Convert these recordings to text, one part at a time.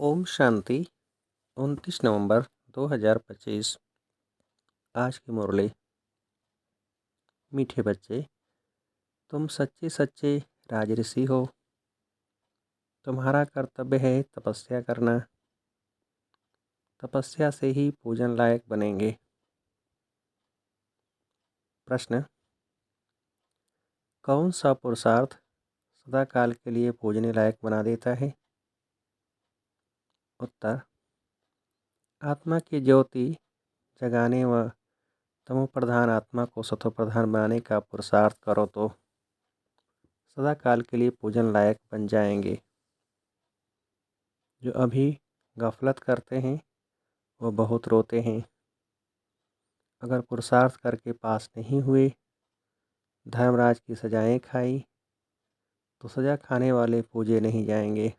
ओम शांति। 29 नवंबर 2025। आज की मुरली। मीठे बच्चे, तुम सच्चे सच्चे राजऋषि हो। तुम्हारा कर्तव्य है तपस्या करना। तपस्या से ही पूजन लायक बनेंगे। प्रश्न: कौन सा पुरुषार्थ सदा काल के लिए पूजने लायक बना देता है? उत्तर: आत्मा की ज्योति जगाने व तमो प्रधान आत्मा को सतो प्रधान बनाने का पुरुषार्थ करो तो सदा काल के लिए पूजन लायक बन जाएंगे। जो अभी गफलत करते हैं वो बहुत रोते हैं। अगर पुरुषार्थ करके पास नहीं हुए, धर्मराज की सजाएं खाई, तो सजा खाने वाले पूजे नहीं जाएंगे।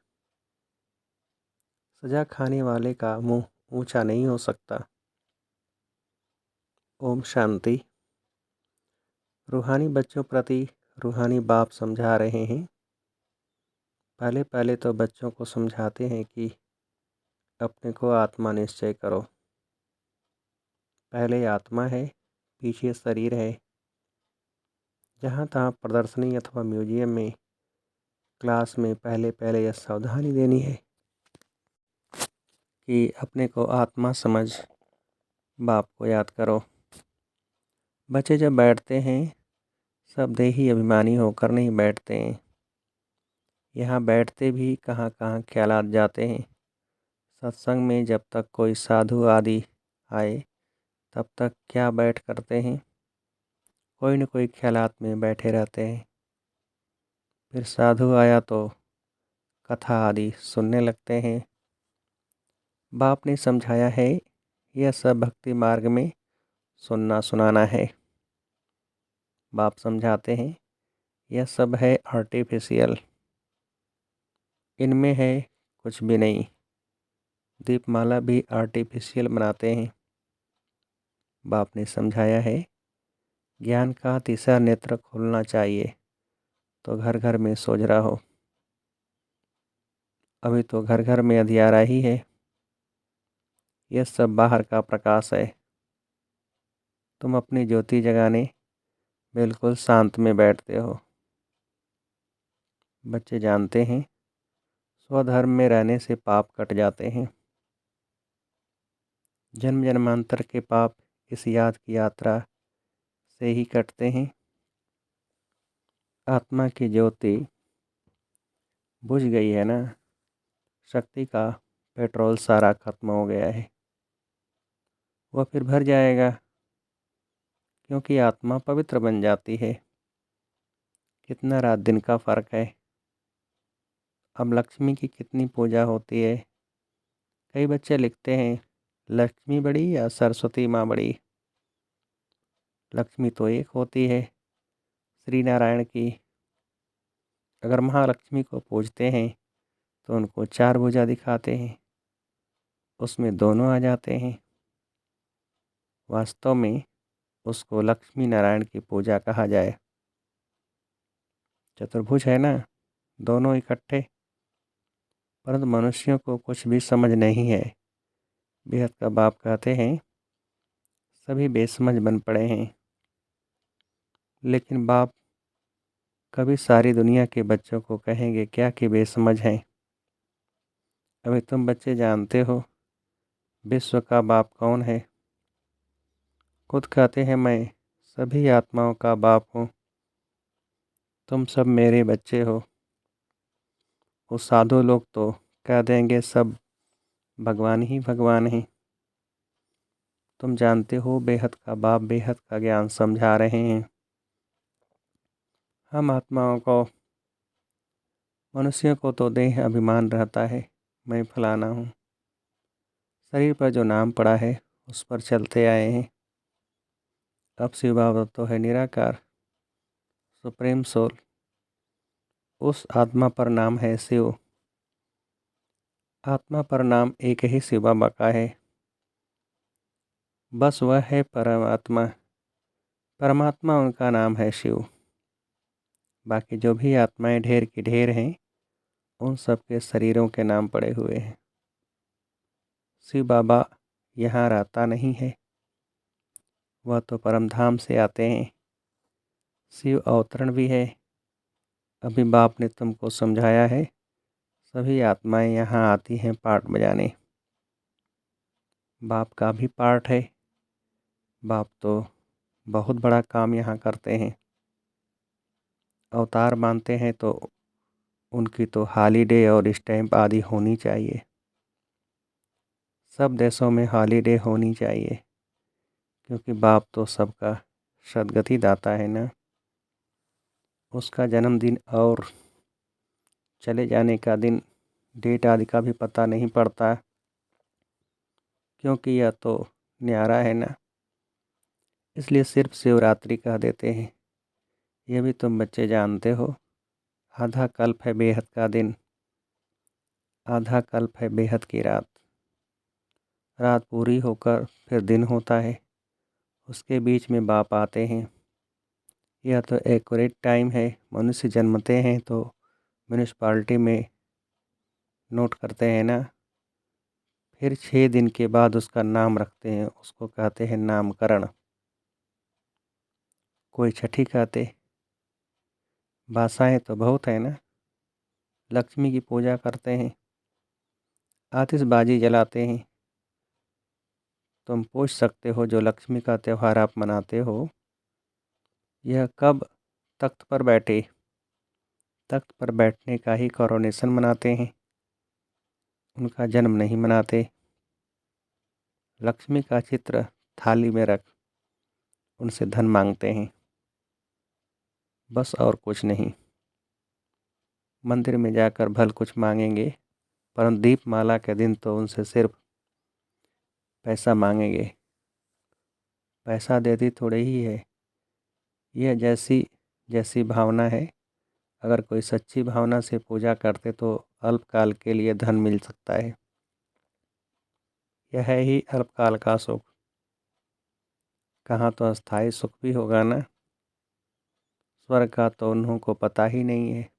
सजा खाने वाले का मुंह ऊंचा नहीं हो सकता। ओम शांति। रूहानी बच्चों प्रति रूहानी बाप समझा रहे हैं। पहले पहले तो बच्चों को समझाते हैं कि अपने को आत्मा निश्चय करो। पहले आत्मा है, पीछे शरीर है। जहाँ तहाँ प्रदर्शनी अथवा म्यूजियम में, क्लास में पहले पहले यह सावधानी देनी है कि अपने को आत्मा समझ बाप को याद करो। बच्चे जब बैठते हैं सब देही अभिमानी होकर नहीं बैठते हैं। यहाँ बैठते भी कहाँ कहाँ ख्यालात जाते हैं। सत्संग में जब तक कोई साधु आदि आए तब तक क्या बैठ करते हैं, कोई न कोई ख्यालात में बैठे रहते हैं। फिर साधु आया तो कथा आदि सुनने लगते हैं। बाप ने समझाया है यह सब भक्ति मार्ग में सुनना सुनाना है। बाप समझाते हैं यह सब है आर्टिफिशियल, इनमें है कुछ भी नहीं। दीपमाला भी आर्टिफिशियल बनाते हैं। बाप ने समझाया है ज्ञान का तीसरा नेत्र खोलना चाहिए तो घर घर में सोजरा हो। अभी तो घर घर में अंधियारा ही है। यह सब बाहर का प्रकाश है। तुम अपनी ज्योति जगाने बिल्कुल शांत में बैठते हो। बच्चे जानते हैं स्वधर्म में रहने से पाप कट जाते हैं। जन्म जन्मांतर के पाप इस याद की यात्रा से ही कटते हैं। आत्मा की ज्योति बुझ गई है ना। शक्ति का पेट्रोल सारा खत्म हो गया है। वह फिर भर जाएगा क्योंकि आत्मा पवित्र बन जाती है। कितना रात दिन का फ़र्क है। अब लक्ष्मी की कितनी पूजा होती है। कई बच्चे लिखते हैं लक्ष्मी बड़ी या सरस्वती माँ बड़ी। लक्ष्मी तो एक होती है, श्री नारायण की। अगर महालक्ष्मी को पूजते हैं तो उनको 4 भुजा दिखाते हैं, उसमें दोनों आ जाते हैं। वास्तव में उसको लक्ष्मी नारायण की पूजा कहा जाए। चतुर्भुज है ना, दोनों इकट्ठे। परंतु मनुष्यों को कुछ भी समझ नहीं है। बेहद का बाप कहते हैं सभी बेसमझ बन पड़े हैं। लेकिन बाप कभी सारी दुनिया के बच्चों को कहेंगे क्या कि बेसमझ हैं। अभी तुम बच्चे जानते हो विश्व का बाप कौन है। खुद कहते हैं मैं सभी आत्माओं का बाप हूँ। तुम सब मेरे बच्चे हो। वो साधु लोग तो कह देंगे सब भगवान ही भगवान हैं। तुम जानते हो बेहद का बाप बेहद का ज्ञान समझा रहे हैं। हम आत्माओं को, मनुष्यों को तो देह अभिमान रहता है, मैं फलाना हूँ। शरीर पर जो नाम पड़ा है उस पर चलते आए हैं। अब शिव बाबा तो है निराकार, सुप्रीम सोल। उस आत्मा पर नाम है शिव। आत्मा पर नाम एक ही शिव बाबा का है। बस वह है परमात्मा। परमात्मा उनका नाम है शिव। बाकी जो भी आत्माएं ढेर की ढेर हैं उन सब के शरीरों के नाम पड़े हुए हैं। शिव बाबा यहाँ रहता नहीं है, वह तो परम धाम से आते हैं। शिव अवतरण भी है। अभी बाप ने तुमको समझाया है, सभी आत्माएं यहाँ आती हैं पार्ट बजाने। बाप का भी पार्ट है। बाप तो बहुत बड़ा काम यहाँ करते हैं। अवतार मानते हैं तो उनकी तो हॉलीडे और स्टैंप आदि होनी चाहिए। सब देशों में हॉलीडे होनी चाहिए, क्योंकि बाप तो सबका सद्गति दाता है ना। उसका जन्मदिन और चले जाने का दिन, डेट आदि का भी पता नहीं पड़ता, क्योंकि यह तो न्यारा है ना। इसलिए सिर्फ शिवरात्रि कह देते हैं। यह भी तुम बच्चे जानते हो, आधा कल्प है बेहद का दिन, आधा कल्प है बेहद की रात। रात पूरी होकर फिर दिन होता है, उसके बीच में बाप आते हैं। यह तो एक्यूरेट टाइम है। मनुष्य जन्मते हैं तो म्यूनिसपालिटी में नोट करते हैं ना, फिर 6 दिन के बाद उसका नाम रखते हैं, उसको कहते हैं नामकरण। कोई छठी कहते। भाषाएं तो बहुत है ना। लक्ष्मी की पूजा करते हैं, आतिशबाजी जलाते हैं। तुम पूछ सकते हो, जो लक्ष्मी का त्यौहार आप मनाते हो, यह कब तख्त पर बैठे? तख्त पर बैठने का ही कॉरोनेशन मनाते हैं, उनका जन्म नहीं मनाते। लक्ष्मी का चित्र थाली में रख उनसे धन मांगते हैं, बस और कुछ नहीं। मंदिर में जाकर भल कुछ मांगेंगे, परंतु दीपमाला के दिन तो उनसे सिर्फ पैसा मांगेंगे। पैसा देती थोड़े ही है। यह जैसी जैसी भावना है। अगर कोई सच्ची भावना से पूजा करते तो अल्पकाल के लिए धन मिल सकता है। यह है ही अल्पकाल का सुख, कहाँ तो अस्थायी सुख भी होगा ना। स्वर्ग का तो उन्हों को पता ही नहीं है।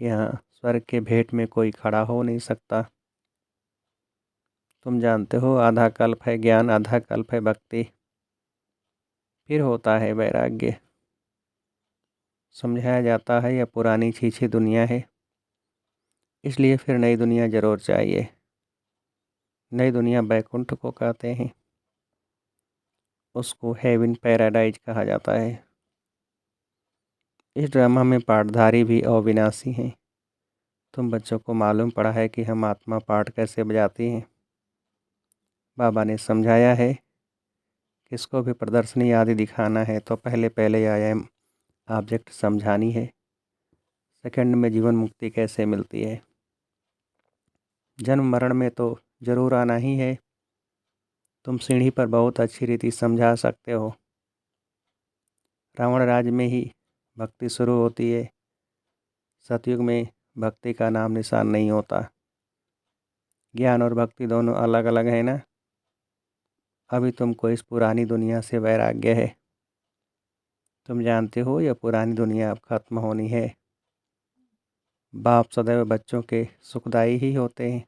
यहाँ स्वर्ग के भेंट में कोई खड़ा हो नहीं सकता। तुम जानते हो, आधा कल्प है ज्ञान, आधा कल्प है भक्ति, फिर होता है वैराग्य। समझाया जाता है यह पुरानी छीछी दुनिया है, इसलिए फिर नई दुनिया जरूर चाहिए। नई दुनिया बैकुंठ को कहते हैं, उसको हेवन पैराडाइज कहा जाता है। इस ड्रामा में पाठधारी भी अविनाशी हैं। तुम बच्चों को मालूम पड़ा है कि हम आत्मा पाठ कैसे बजाती हैं। बाबा ने समझाया है, किसको भी प्रदर्शनी आदि दिखाना है तो पहले पहले आई एम ऑब्जेक्ट समझानी है। सेकंड में जीवन मुक्ति कैसे मिलती है। जन्म मरण में तो ज़रूर आना ही है। तुम सीढ़ी पर बहुत अच्छी रीति समझा सकते हो। रावण राज में ही भक्ति शुरू होती है। सतयुग में भक्ति का नाम निशान नहीं होता। ज्ञान और भक्ति दोनों अलग अलग है ना। अभी तुमको इस पुरानी दुनिया से वैराग्य है। तुम जानते हो यह पुरानी दुनिया अब खत्म होनी है। बाप सदैव बच्चों के सुखदाई ही होते हैं।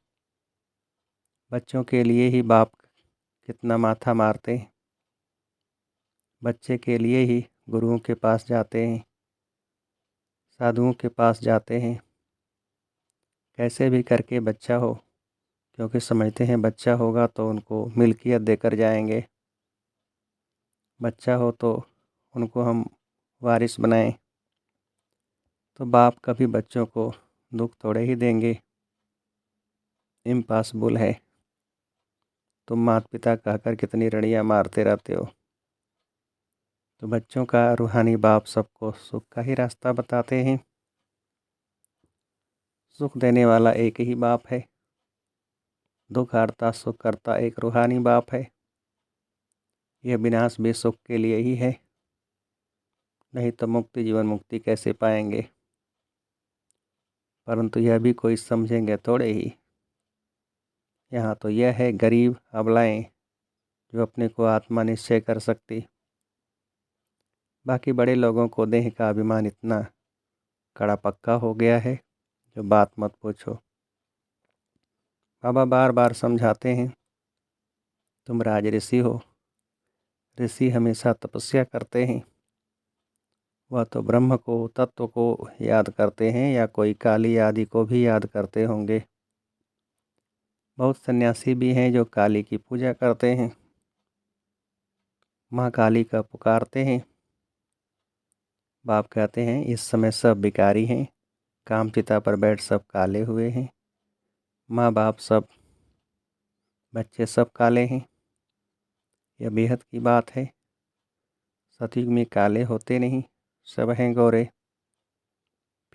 बच्चों के लिए ही बाप कितना माथा मारते हैं। बच्चे के लिए ही गुरुओं के पास जाते हैं, साधुओं के पास जाते हैं। कैसे भी करके बच्चा हो, क्योंकि समझते हैं बच्चा होगा तो उनको मिल्कियत देकर जाएंगे। बच्चा हो तो उनको हम वारिस बनाएं। तो बाप कभी बच्चों को दुख थोड़े ही देंगे। इम्पॉसिबल है। तुम माता पिता कहकर कितनी रड़ियाँ मारते रहते हो। तो बच्चों का रूहानी बाप सबको सुख का ही रास्ता बताते हैं। सुख देने वाला एक ही बाप है। दुख हरता सुख करता एक रूहानी बाप है। यह विनाश भी सुख के लिए ही है, नहीं तो मुक्ति जीवन मुक्ति कैसे पाएंगे। परंतु यह भी कोई समझेंगे थोड़े ही। यहाँ तो यह है गरीब अबलाएं जो अपने को आत्मा निश्चय कर सकती। बाकी बड़े लोगों को देह का अभिमान इतना कड़ा पक्का हो गया है, जो बात मत पूछो। बाबा बार बार समझाते हैं, तुम राज ऋषि हो। ऋषि हमेशा तपस्या करते हैं। वह तो ब्रह्म को, तत्व को याद करते हैं या कोई काली आदि को भी याद करते होंगे। बहुत सन्यासी भी हैं जो काली की पूजा करते हैं, माँ काली का पुकारते हैं। बाप कहते हैं इस समय सब भिखारी हैं, कामचिता पर बैठ सब काले हुए हैं। माँ बाप सब, बच्चे सब काले हैं। यह बेहद की बात है। सतयुग में काले होते नहीं, सब हैं गोरे।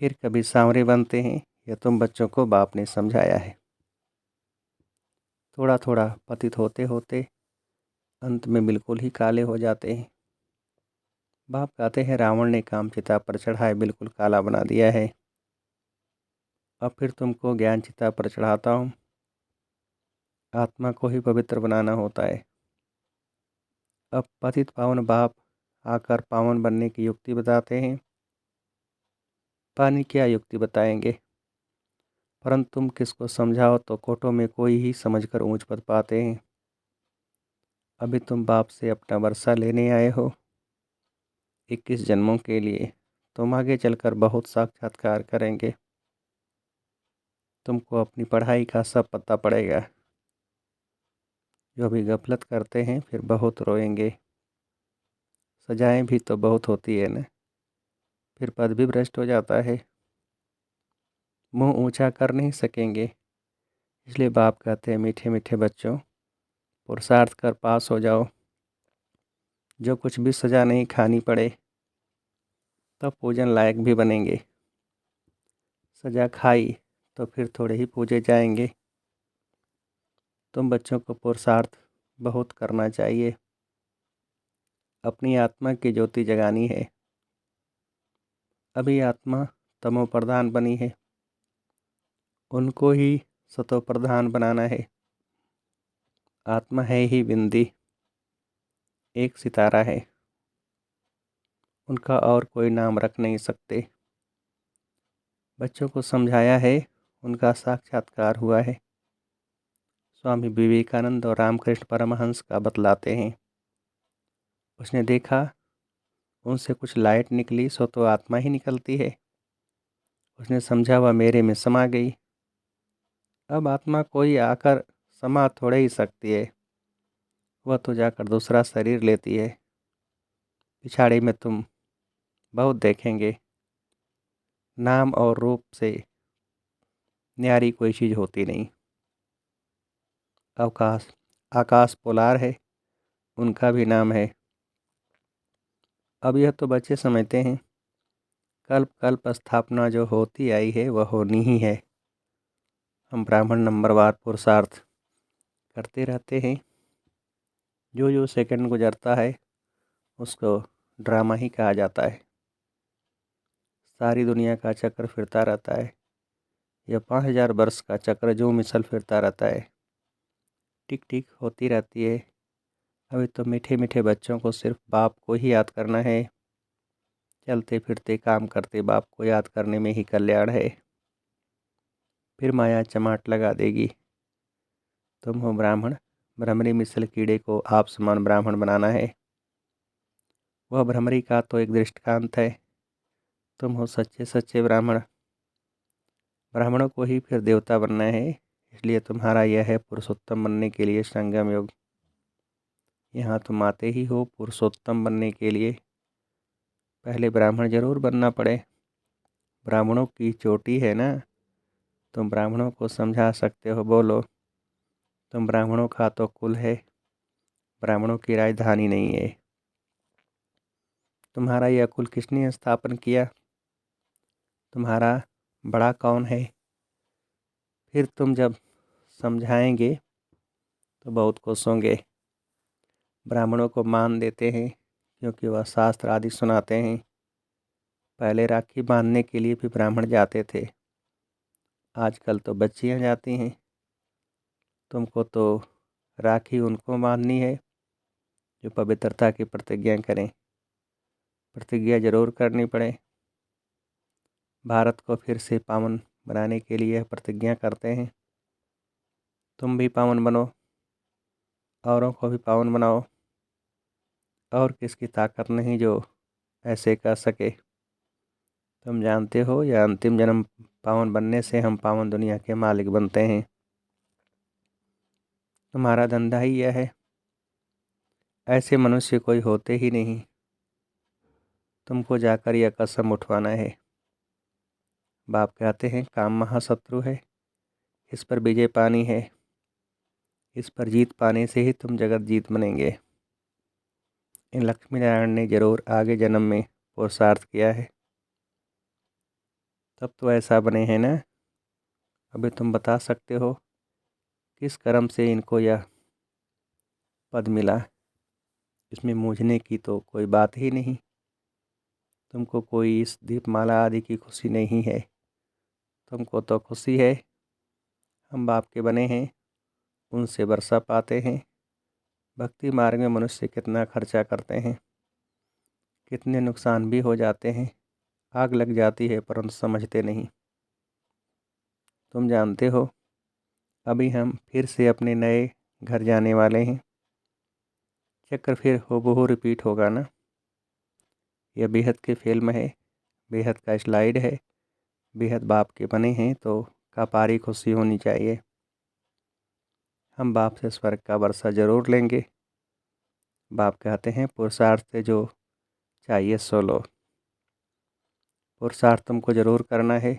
फिर कभी सांवरे बनते हैं। यह तुम बच्चों को बाप ने समझाया है। थोड़ा थोड़ा पतित होते होते अंत में बिल्कुल ही काले हो जाते हैं। बाप कहते हैं रावण ने कामचिता पर चढ़ाए बिल्कुल काला बना दिया है। अब फिर तुमको ज्ञान चिता पर चढ़ाता हूँ। आत्मा को ही पवित्र बनाना होता है। अब पतित पावन बाप आकर पावन बनने की युक्ति बताते हैं। पानी क्या युक्ति बताएंगे, परंतु तुम किसको समझाओ तो कोटों में कोई ही समझकर ऊंच पद पाते हैं। अभी तुम बाप से अपना वर्षा लेने आए हो 21 जन्मों के लिए। तुम आगे चलकर बहुत साक्षात्कार करेंगे। तुमको अपनी पढ़ाई का सब पता पड़ेगा। जो भी गफलत करते हैं फिर बहुत रोएंगे। सजाएं भी तो बहुत होती है न, फिर पद भी भ्रष्ट हो जाता है। मुंह ऊंचा कर नहीं सकेंगे, इसलिए बाप कहते हैं मीठे मीठे बच्चों, पुरुषार्थ कर पास हो जाओ। जो कुछ भी सजा नहीं खानी पड़े, तब पूजन लायक भी बनेंगे। सजा खाई तो फिर थोड़े ही पूजे जाएंगे। तुम बच्चों को पुरुषार्थ बहुत करना चाहिए। अपनी आत्मा की ज्योति जगानी है। अभी आत्मा तमो प्रधान बनी है, उनको ही सतो प्रधान बनाना है। आत्मा है ही बिंदी, एक सितारा है, उनका और कोई नाम रख नहीं सकते। बच्चों को समझाया है, उनका साक्षात्कार हुआ है। स्वामी विवेकानंद और रामकृष्ण परमहंस का बतलाते हैं। उसने देखा उनसे कुछ लाइट निकली सो तो आत्मा ही निकलती है। उसने समझा वह मेरे में समा गई। अब आत्मा कोई आकर समा थोड़े ही सकती है, वह तो जाकर दूसरा शरीर लेती है। पिछाड़ी में तुम बहुत देखेंगे, नाम और रूप से न्यारी कोई चीज़ होती नहीं। अवकाश आकाश पोलार है, उनका भी नाम है। अब यह तो बच्चे समझते हैं, कल्प कल्प स्थापना जो होती आई है वह होनी ही है। हम ब्राह्मण नंबरवार पुरुषार्थ करते रहते हैं। जो जो सेकंड गुजरता है उसको ड्रामा ही कहा जाता है। सारी दुनिया का चक्र फिरता रहता है। यह 5000 वर्ष का चक्र जो मिसल फिरता रहता है, टिक टिक होती रहती है। अभी तो मीठे मीठे बच्चों को सिर्फ बाप को ही याद करना है। चलते फिरते काम करते बाप को याद करने में ही कल्याण है। फिर माया चमाट लगा देगी। तुम हो ब्राह्मण, भ्रमरी मिसल कीड़े को आप समान ब्राह्मण बनाना है। वह भ्रमरी का तो एक दृष्टांत है। तुम हो सच्चे सच्चे ब्राह्मण। ब्राह्मणों को ही फिर देवता बनना है, इसलिए तुम्हारा यह है पुरुषोत्तम बनने के लिए संगम योग। यहाँ तुम आते ही हो पुरुषोत्तम बनने के लिए। पहले ब्राह्मण जरूर बनना पड़े। ब्राह्मणों की चोटी है ना, तुम ब्राह्मणों को समझा सकते हो। बोलो, तुम ब्राह्मणों का तो कुल है, ब्राह्मणों की राजधानी नहीं है। तुम्हारा यह कुल किसने स्थापन किया? तुम्हारा बड़ा कौन है? फिर तुम जब समझाएंगे तो बहुत खुश होंगे। ब्राह्मणों को मान देते हैं क्योंकि वह शास्त्र आदि सुनाते हैं। पहले राखी बांधने के लिए भी ब्राह्मण जाते थे, आजकल तो बच्चियां जाती हैं। तुमको तो राखी उनको बांधनी है जो पवित्रता की प्रतिज्ञा करें। प्रतिज्ञा जरूर करनी पड़े। भारत को फिर से पावन बनाने के लिए प्रतिज्ञा करते हैं। तुम भी पावन बनो, औरों को भी पावन बनाओ। और किसकी ताकत नहीं जो ऐसे कर सके। तुम जानते हो यह अंतिम जन्म पावन बनने से हम पावन दुनिया के मालिक बनते हैं। तुम्हारा धंधा ही यह है। ऐसे मनुष्य कोई होते ही नहीं। तुमको जाकर यह कसम उठवाना है। बाप कहते हैं काम महाशत्रु है, इस पर विजय पानी है। इस पर जीत पाने से ही तुम जगत जीत बनेंगे। इन लक्ष्मी नारायण ने जरूर आगे जन्म में पुरुषार्थ किया है, तब तो ऐसा बने हैं ना। अभी तुम बता सकते हो किस कर्म से इनको यह पद मिला। इसमें मूझने की तो कोई बात ही नहीं। तुमको कोई इस दीपमाला आदि की खुशी नहीं है। तुमको तो खुशी है हम बाप के बने हैं, उनसे वर्षा पाते हैं। भक्ति मार्ग में मनुष्य कितना खर्चा करते हैं, कितने नुकसान भी हो जाते हैं। आग लग जाती है परंतु समझते नहीं। तुम जानते हो अभी हम फिर से अपने नए घर जाने वाले हैं। चक्र फिर हूबहू रिपीट होगा ना। यह बेहद की फिल्म है, बेहद का स्लाइड है। बेहद बाप के बने हैं तो कापारी खुशी होनी चाहिए। हम बाप से स्वर्ग का वर्षा जरूर लेंगे। बाप कहते हैं पुरुषार्थ से जो चाहिए सो लो। पुरुषार्थ तुमको ज़रूर करना है।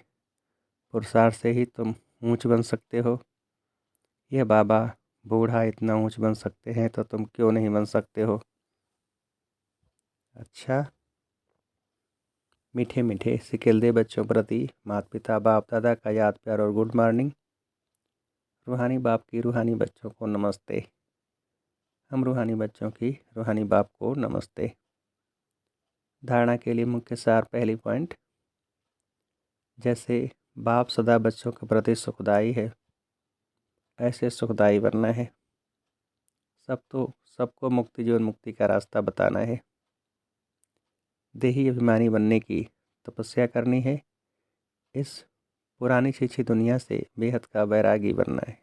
पुरुषार्थ से ही तुम ऊंच बन सकते हो। यह बाबा बूढ़ा इतना ऊंच बन सकते हैं तो तुम क्यों नहीं बन सकते हो। अच्छा, मीठे मीठे सिकिलदे बच्चों प्रति माता पिता बाप दादा का याद प्यार और गुड मॉर्निंग। रूहानी बाप की रूहानी बच्चों को नमस्ते। हम रूहानी बच्चों की रूहानी बाप को नमस्ते। धारणा के लिए मुख्य सार पहली पॉइंट, जैसे बाप सदा बच्चों के प्रति सुखदाई है, ऐसे सुखदाई बनना है। सबको मुक्ति जीवन मुक्ति का रास्ता बताना है। देही अभिमानी बनने की तपस्या करनी है। इस पुरानी छिछी दुनिया से बेहद का बैरागी बनना है।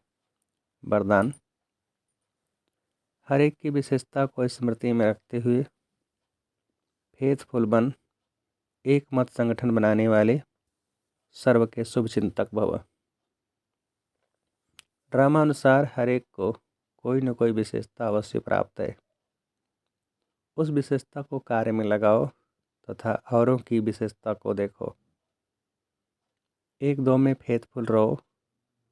वरदान, हर एक की विशेषता को स्मृति में रखते हुए फेथफुल बन एक मत संगठन बनाने वाले सर्व के शुभ चिंतक भव। ड्रामा अनुसार हर एक को कोई न कोई विशेषता अवश्य प्राप्त है। उस विशेषता को कार्य में लगाओ तथा औरों की विशेषता को देखो। एक दो में फेथफुल रहो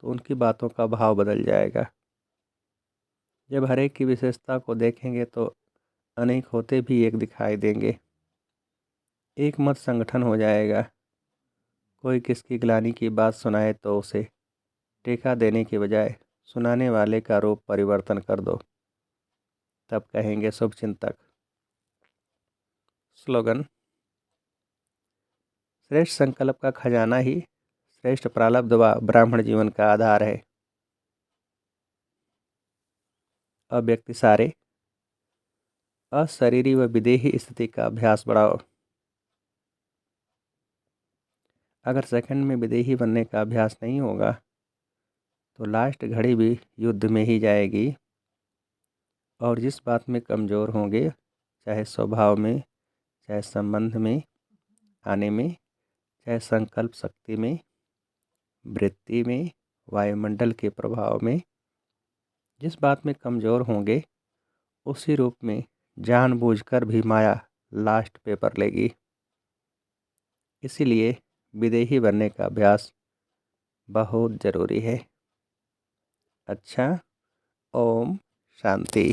तो उनकी बातों का भाव बदल जाएगा। जब हर एक की विशेषता को देखेंगे तो अनेक होते भी एक दिखाई देंगे। एक मत संगठन हो जाएगा। कोई किसकी ग्लानि की बात सुनाए तो उसे टेका देने के बजाय सुनाने वाले का रूप परिवर्तन कर दो, तब कहेंगे शुभ चिंतक। स्लोगन, श्रेष्ठ संकल्प का खजाना ही श्रेष्ठ प्रारब्ध व ब्राह्मण जीवन का आधार है। अव्यक्ति सारे, अशरीरी व विदेही स्थिति का अभ्यास बढ़ाओ। अगर सेकंड में विदेही बनने का अभ्यास नहीं होगा तो लास्ट घड़ी भी युद्ध में ही जाएगी। और जिस बात में कमज़ोर होंगे, चाहे स्वभाव में, चाहे संबंध में आने में, चाहे संकल्प शक्ति में, वृत्ति में, वायुमंडल के प्रभाव में, जिस बात में कमज़ोर होंगे उसी रूप में जानबूझकर भी माया लास्ट पेपर लेगी। इसीलिए विदेही बनने का अभ्यास बहुत ज़रूरी है। अच्छा, ओम शांति।